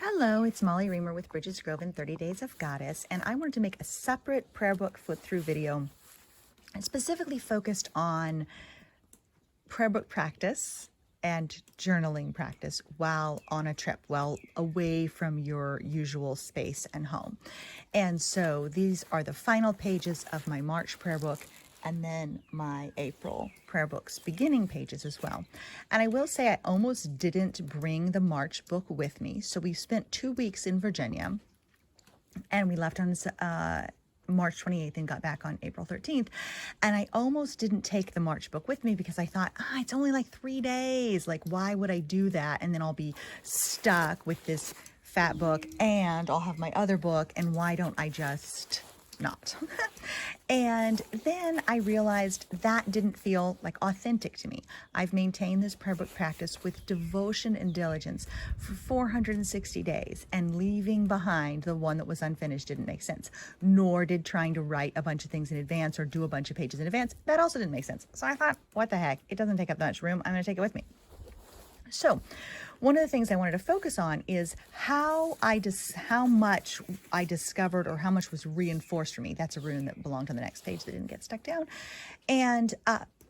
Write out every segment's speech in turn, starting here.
Hello, it's Molly Reamer with Bridges Grove and 30 Days of Goddess, and I wanted to make a separate prayer book flip-through video specifically focused on prayer book practice and journaling practice while on a trip, while away from your usual space and home. And so these are the final pages of my March prayer book and then my April prayer book's beginning pages as well. And I will say I almost didn't bring the March book with me. So we spent 2 weeks in Virginia and we left on March 28th and got back on April 13th. And I almost didn't take the March book with me because I thought, it's only like 3 days. Like, why would I do that? And then I'll be stuck with this fat book and I'll have my other book. And why don't I just not? And then I realized that didn't feel like authentic to me. I've maintained this prayer book practice with devotion and diligence for 460 days, and leaving behind the one that was unfinished didn't make sense, nor did trying to write a bunch of things in advance or do a bunch of pages in advance. That also didn't make sense. So I thought, what the heck? It doesn't take up that much room. I'm going to take it with me. So one of the things I wanted to focus on is how much I discovered, or how much was reinforced for me. That's a rune that belonged on the next page that didn't get stuck down. And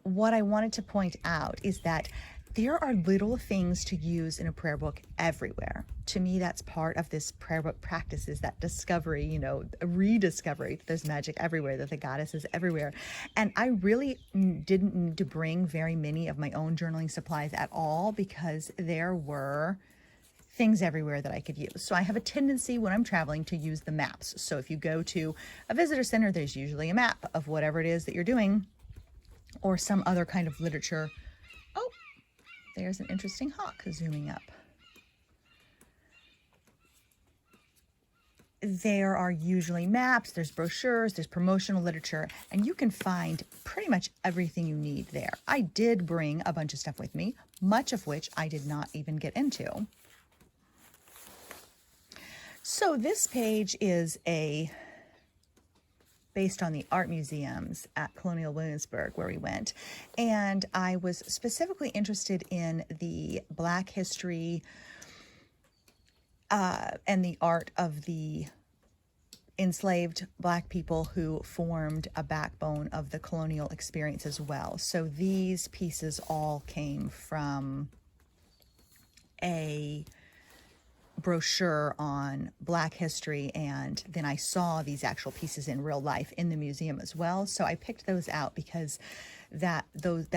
what I wanted to point out is that there are little things to use in a prayer book everywhere. To me, that's part of this prayer book practice, is that discovery, rediscovery. There's magic everywhere, that the goddess is everywhere. And I really didn't need to bring very many of my own journaling supplies at all, because there were things everywhere that I could use. So I have a tendency when I'm traveling to use the maps. So if you go to a visitor center, there's usually a map of whatever it is that you're doing, or some other kind of literature. Oh, there's an interesting hawk zooming up. There are usually maps, there's brochures, there's promotional literature, and you can find pretty much everything you need there. I did bring a bunch of stuff with me, much of which I did not even get into. So this page is based on the art museums at Colonial Williamsburg where we went. And I was specifically interested in the Black history and the art of the enslaved Black people who formed a backbone of the colonial experience as well. So these pieces all came from a brochure on Black history, and then I saw these actual pieces in real life in the museum as well. So I picked those out because that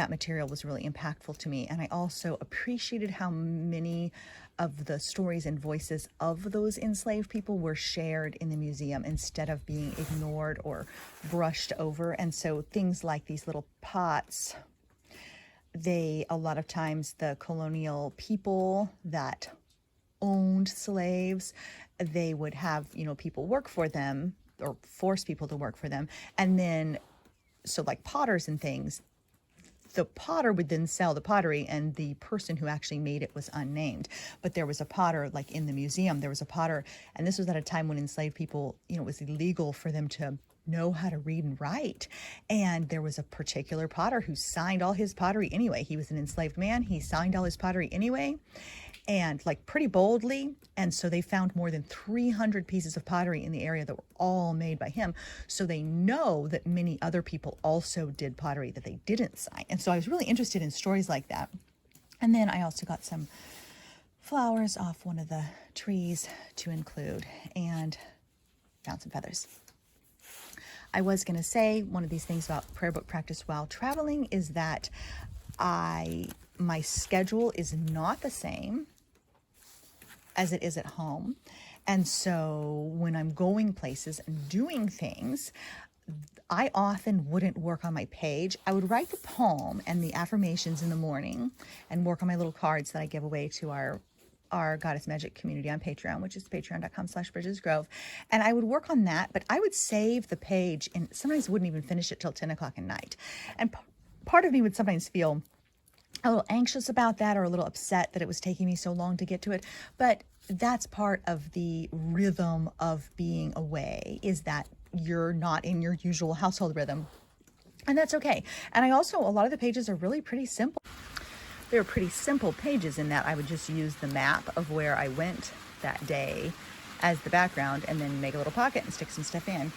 material was really impactful to me, and I also appreciated how many of the stories and voices of those enslaved people were shared in the museum instead of being ignored or brushed over. And so things like these little pots, a lot of times the colonial people that owned slaves, they would have, people work for them or force people to work for them. And then, so like potters and things, the potter would then sell the pottery, and the person who actually made it was unnamed. But there was a potter, like in the museum, there was a potter, and this was at a time when enslaved people, it was illegal for them to know how to read and write. And there was a particular potter who signed all his pottery anyway. He was an enslaved man. He signed all his pottery anyway, and like pretty boldly. And so they found more than 300 pieces of pottery in the area that were all made by him. So they know that many other people also did pottery that they didn't sign. And so I was really interested in stories like that. And then I also got some flowers off one of the trees to include, and found some feathers. I was going to say one of these things about prayer book practice while traveling is that my schedule is not the same as it is at home. And so when I'm going places and doing things, I often wouldn't work on my page. I would write the poem and the affirmations in the morning and work on my little cards that I give away to our Goddess Magic community on Patreon, which is patreon.com/BridgesGrove. And I would work on that, but I would save the page and sometimes wouldn't even finish it till 10 o'clock at night. And part of me would sometimes feel a little anxious about that, or a little upset that it was taking me so long to get to it. But that's part of the rhythm of being away, is that you're not in your usual household rhythm. And that's okay. And a lot of the pages are really pretty simple. They were pretty simple pages in that I would just use the map of where I went that day as the background, and then make a little pocket and stick some stuff in.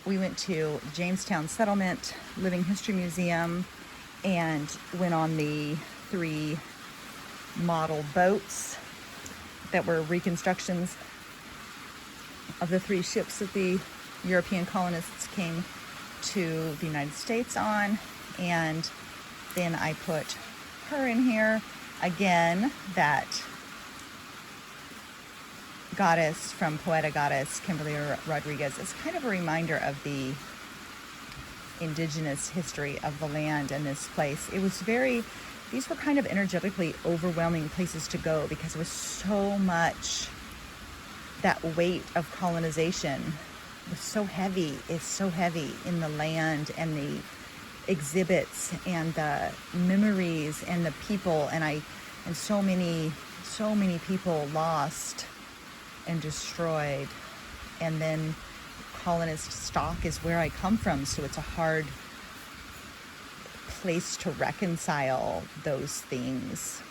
We went to Jamestown Settlement Living History Museum and went on the 3 model boats that were reconstructions of the 3 ships that the European colonists came to the United States on. And then I put her in here again, that goddess from Poeta Goddess, Kimberly Rodriguez, is kind of a reminder of the indigenous history of the land and this place. It was these were kind of energetically overwhelming places to go, because it was so much, that weight of colonization was so heavy. It's so heavy in the land and the exhibits and the memories and the people, and so many people lost and destroyed. And then colonist stock is where I come from, so it's a hard place to reconcile those things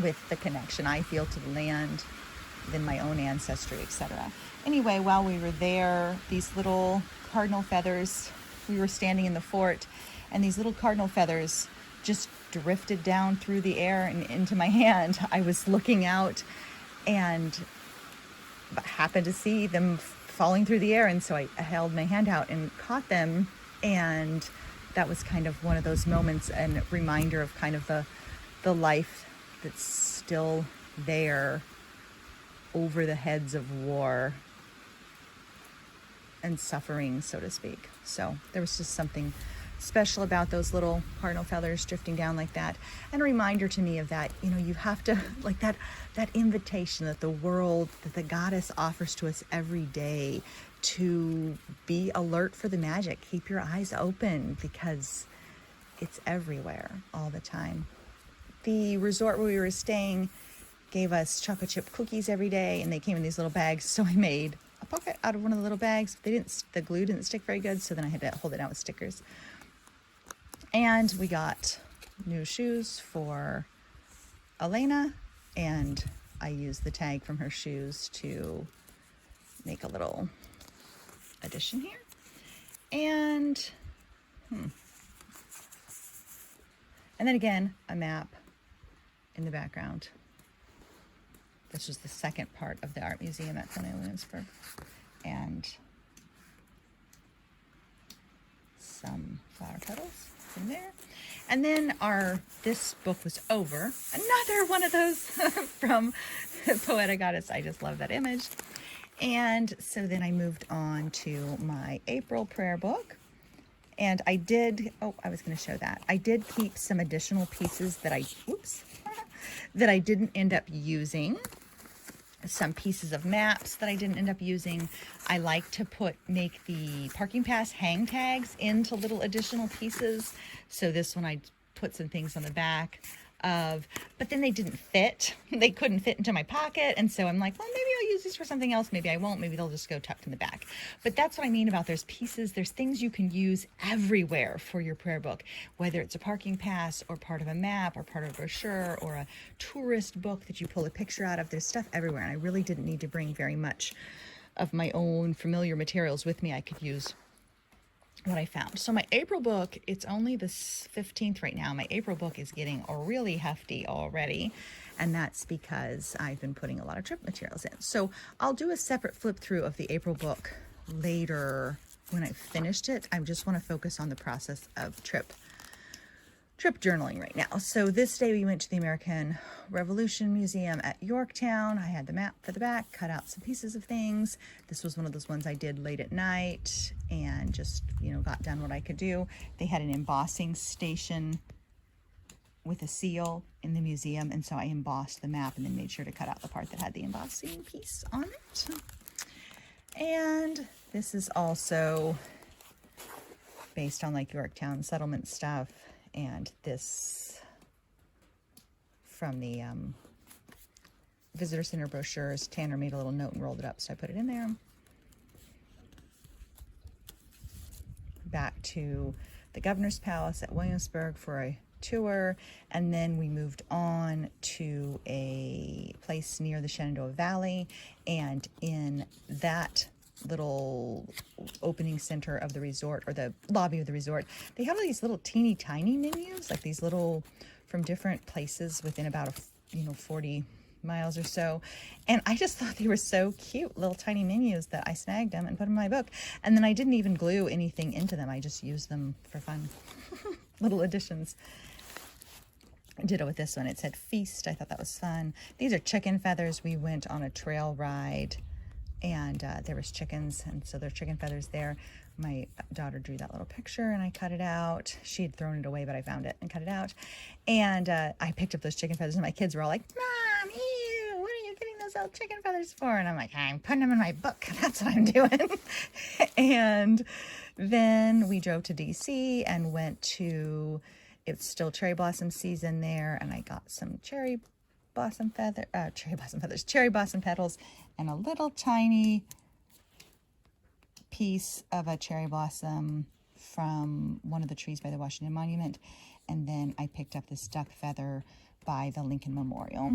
with the connection I feel to the land, then my own ancestry, etc. Anyway, while we were there, these little cardinal feathers, we were standing in the fort, and these little cardinal feathers just drifted down through the air and into my hand. I was looking out and happened to see them falling through the air, and so I held my hand out and caught them, and that was kind of one of those moments and reminder of kind of the life that's still there over the heads of war and suffering, so to speak. So there was just something special about those little cardinal feathers drifting down like that, and a reminder to me of that, you have to, like, that invitation that the world, that the goddess offers to us every day, to be alert for the magic. Keep your eyes open, because it's everywhere all the time. The resort where we were staying gave us chocolate chip cookies every day, and they came in these little bags, so I made a pocket out of one of the little bags. The glue didn't stick very good, so then I had to hold it out with stickers. And we got new shoes for Elena, and I used the tag from her shoes to make a little addition here. And then again, a map in the background. This was the second part of the art museum at Colonial Williamsburg. And some flower petals in there. And then this book was over. Another one of those from Poeta Goddess. I just love that image. And so then I moved on to my April prayer book. And I did, I was going to show that. I did keep some additional pieces that I didn't end up using. Some pieces of maps that I didn't end up using. I like to make the parking pass hang tags into little additional pieces. So this one I put some things on the back of, but then they didn't fit. They couldn't fit into my pocket. And so I'm like, well, maybe I'll use these for something else. Maybe I won't. Maybe they'll just go tucked in the back. But that's what I mean about there's things you can use everywhere for your prayer book, whether it's a parking pass or part of a map or part of a brochure or a tourist book that you pull a picture out of. There's stuff everywhere. And I really didn't need to bring very much of my own familiar materials with me. I could use what I found. So my April book, it's only the 15th right now. My April book is getting really hefty already, and that's because I've been putting a lot of trip materials in. So I'll do a separate flip through of the April book later when I've finished it. I just want to focus on the process of trip journaling right now. So this day we went to the American Revolution Museum at Yorktown. I had the map for the back, cut out some pieces of things. This was one of those ones I did late at night and just, got done what I could do. They had an embossing station with a seal in the museum, and so I embossed the map and then made sure to cut out the part that had the embossing piece on it. And this is also based on like Yorktown settlement stuff. And this from the visitor center brochures. Tanner made a little note and rolled it up, so I put it in there. Back to the governor's palace at Williamsburg for a tour. And then we moved on to a place near the Shenandoah Valley. And in that little opening center of the resort, or the lobby of the resort, they have all these little teeny tiny menus, like these little from different places within about 40 miles or so. And I just thought they were so cute, little tiny menus, that I snagged them and put them in my book. And then I didn't even glue anything into them. I just used them for fun. Little additions. Ditto with this one. It said feast. I thought that was fun. These are chicken feathers. We went on a trail ride and there was chickens, and so there's chicken feathers there. My daughter drew that little picture and I cut it out. She had thrown it away, but I found it and cut it out. And I picked up those chicken feathers, and my kids were all like, Mom, ew, what are you getting those old chicken feathers for? And I'm like, I'm putting them in my book. That's what I'm doing. And then we drove to DC and went to, it's still cherry blossom season there, and I got some cherry blossom petals, and a little tiny piece of a cherry blossom from one of the trees by the Washington Monument. And then I picked up this duck feather by the Lincoln Memorial.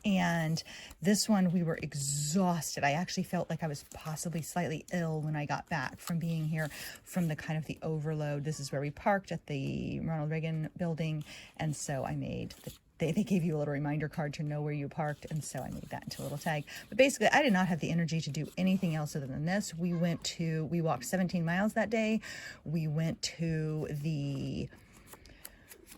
And this one, we were exhausted. I actually felt like I was possibly slightly ill when I got back from being here, from the kind of the overload. This is where we parked at the Ronald Reagan building. And so I made they gave you a little reminder card to know where you parked, and so I made that into a little tag. But basically, I did not have the energy to do anything else other than this. We walked 17 miles that day. We went to the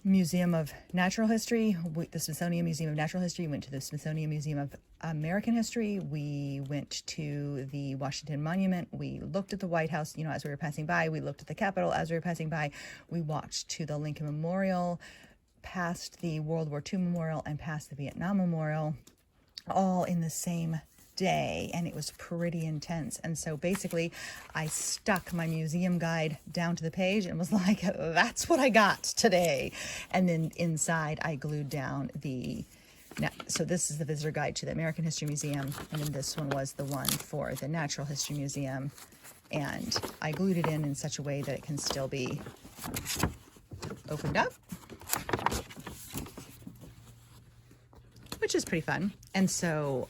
Museum of Natural History, the Smithsonian Museum of Natural History. We went to the Smithsonian Museum of American History. We went to the Washington Monument. We looked at the White House, as we were passing by. We looked at the Capitol as we were passing by. We walked to the Lincoln Memorial, past the World War II Memorial, and past the Vietnam Memorial, all in the same day, and it was pretty intense. And so basically I stuck my museum guide down to the page and was like, that's what I got today. And then inside I glued down so this is the visitor guide to the American History Museum, and then this one was the one for the Natural History Museum, and I glued it in such a way that it can still be opened up, which is pretty fun. And so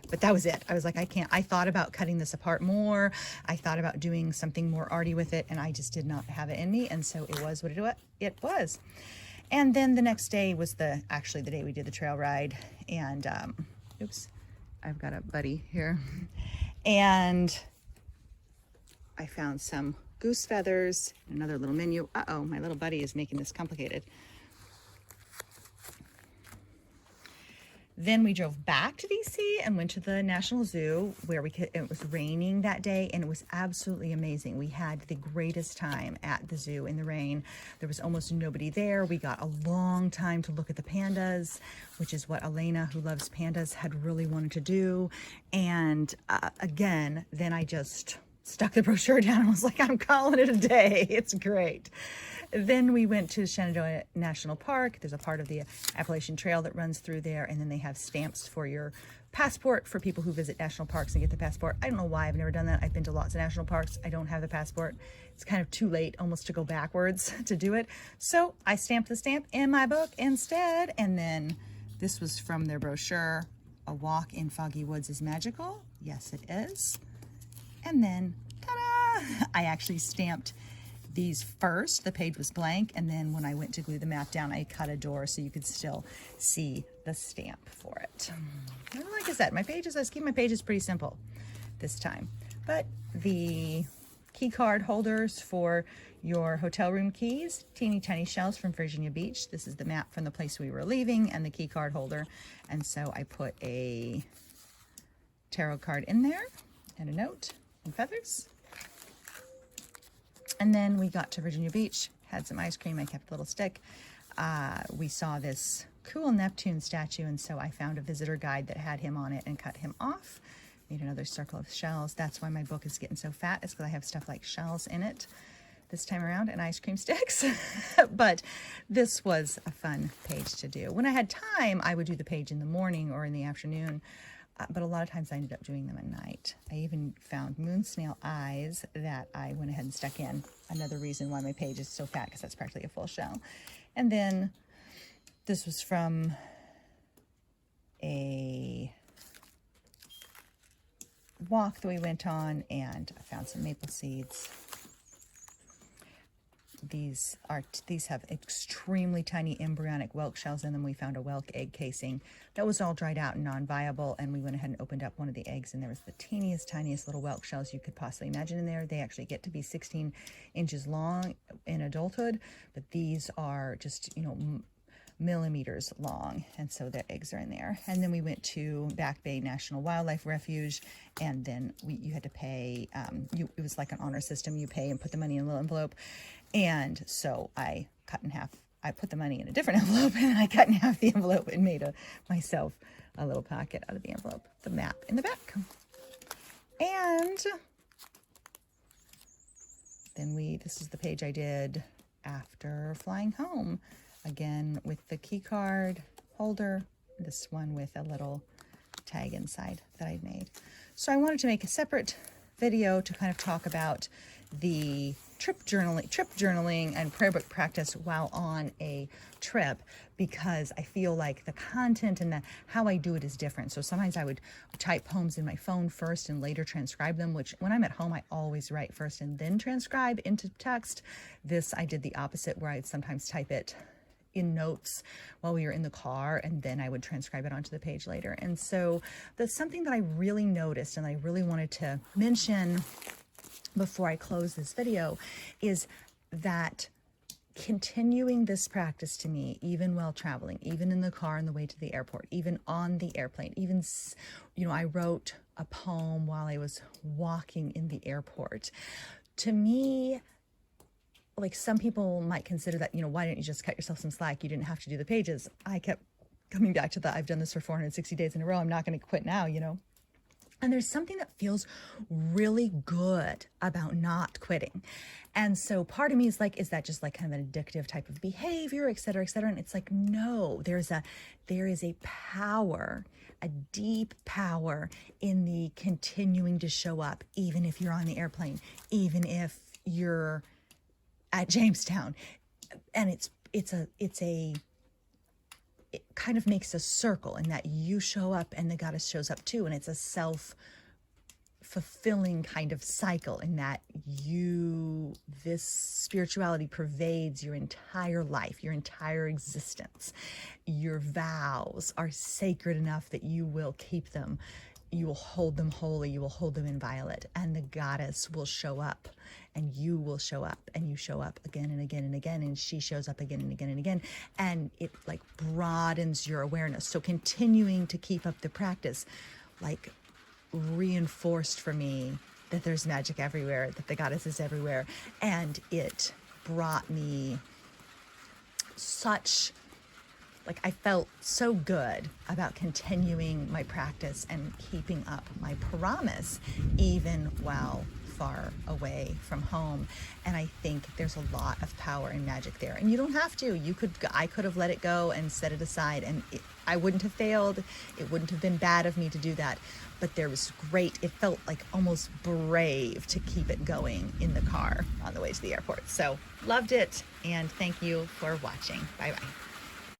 but that was it. I was like, I thought about cutting this apart more. I thought about doing something more arty with it, and I just did not have it in me. And so it was what it was. And then the next day was actually the day we did the trail ride. And, oops, I've got a buddy here. And I found some goose feathers, another little menu. Uh-oh, my little buddy is making this complicated. Then we drove back to DC and went to the National Zoo, where it was raining that day, and it was absolutely amazing. We had the greatest time at the zoo in the rain. There was almost nobody there. We got a long time to look at the pandas, which is what Elena, who loves pandas, had really wanted to do. And again, then I just stuck the brochure down and was like, I'm calling it a day. It's great. Then we went to Shenandoah National Park. There's a part of the Appalachian Trail that runs through there, and then they have stamps for your passport for people who visit national parks and get the passport. I don't know why I've never done that. I've been to lots of national parks. I don't have the passport. It's kind of too late almost to go backwards to do it. So I stamped the stamp in my book instead. And then this was from their brochure. A walk in foggy woods is magical. Yes, it is. And then, ta-da! I actually stamped these first. The page was blank, and then when I went to glue the map down, I cut a door so you could still see the stamp for it. And like I said, I was keeping my pages pretty simple this time. But the key card holders for your hotel room keys, teeny tiny shells from Virginia Beach. This is the map from the place we were leaving and the key card holder. And so I put a tarot card in there and a note and feathers. And then we got to Virginia Beach, had some ice cream. I kept a little stick. We saw this cool Neptune statue, and so I found a visitor guide that had him on it and cut him off. Made another circle of shells. That's why my book is getting so fat. It's because I have stuff like shells in it this time around and ice cream sticks. But this was a fun page to do. When I had time, I would do the page in the morning or in the afternoon. But a lot of times I ended up doing them at night. I even found moon snail eyes that I went ahead and stuck in. Another reason why my page is so fat, because that's practically a full shell. And then this was from a walk that we went on, and I found some maple seeds. These have extremely tiny embryonic whelk shells in them. We found a whelk egg casing that was all dried out and non-viable, and we went ahead and opened up one of the eggs, and there was the tiniest little whelk shells you could possibly imagine in there. They actually get to be 16 inches long in adulthood, but these are just, you know, millimeters long, and so their eggs are in there. And then we went to Back Bay National Wildlife Refuge, and then you had to pay, it was like an honor system. You pay and put the money in a little envelope, and so I cut in half. I put the money in a different envelope, and I cut in half the envelope and made myself a little pocket out of the envelope, the map in the back. And then this is the page I did after flying home. Again, with the key card holder, this one with a little tag inside that I'd made. So I wanted to make a separate video to kind of talk about the trip journaling and prayer book practice while on a trip, because I feel like the content and how I do it is different. So sometimes I would type poems in my phone first and later transcribe them, which when I'm at home, I always write first and then transcribe into text. This, I did the opposite, where I'd sometimes type it in notes while we were in the car, and then I would transcribe it onto the page later. And so that's something that I really noticed and I really wanted to mention before I close this video, is that continuing this practice to me, even while traveling, even in the car on the way to the airport, even on the airplane, even, you know, I wrote a poem while I was walking in the airport. To me, like, some people might consider that, you know, why didn't you just cut yourself some slack? You didn't have to do the pages. I kept coming back to that. I've done this for 460 days in a row. I'm not going to quit now, you know. And there's something that feels really good about not quitting. And so part of me is like, is that just like kind of an addictive type of behavior, et cetera, et cetera? And it's like, no, there is a power, a deep power in the continuing to show up, even if you're on the airplane, even if you're at Jamestown. And it kind of makes a circle in that you show up and the goddess shows up too. And it's a self-fulfilling kind of cycle in that this spirituality pervades your entire life, your entire existence. Your vows are sacred enough that you will keep them. You will hold them holy. You will hold them inviolate. And the goddess will show up, and you will show up, and you show up again and again and again, and she shows up again and again and again. And it like broadens your awareness. So continuing to keep up the practice, like, reinforced for me that there's magic everywhere, that the goddess is everywhere. And it brought me like, I felt so good about continuing my practice and keeping up my promise, even while far away from home. And I think there's a lot of power and magic there. And you don't have to. I could have let it go and set it aside, and I wouldn't have failed. It wouldn't have been bad of me to do that. But there was it felt like almost brave to keep it going in the car on the way to the airport. So loved it, and thank you for watching. Bye-bye.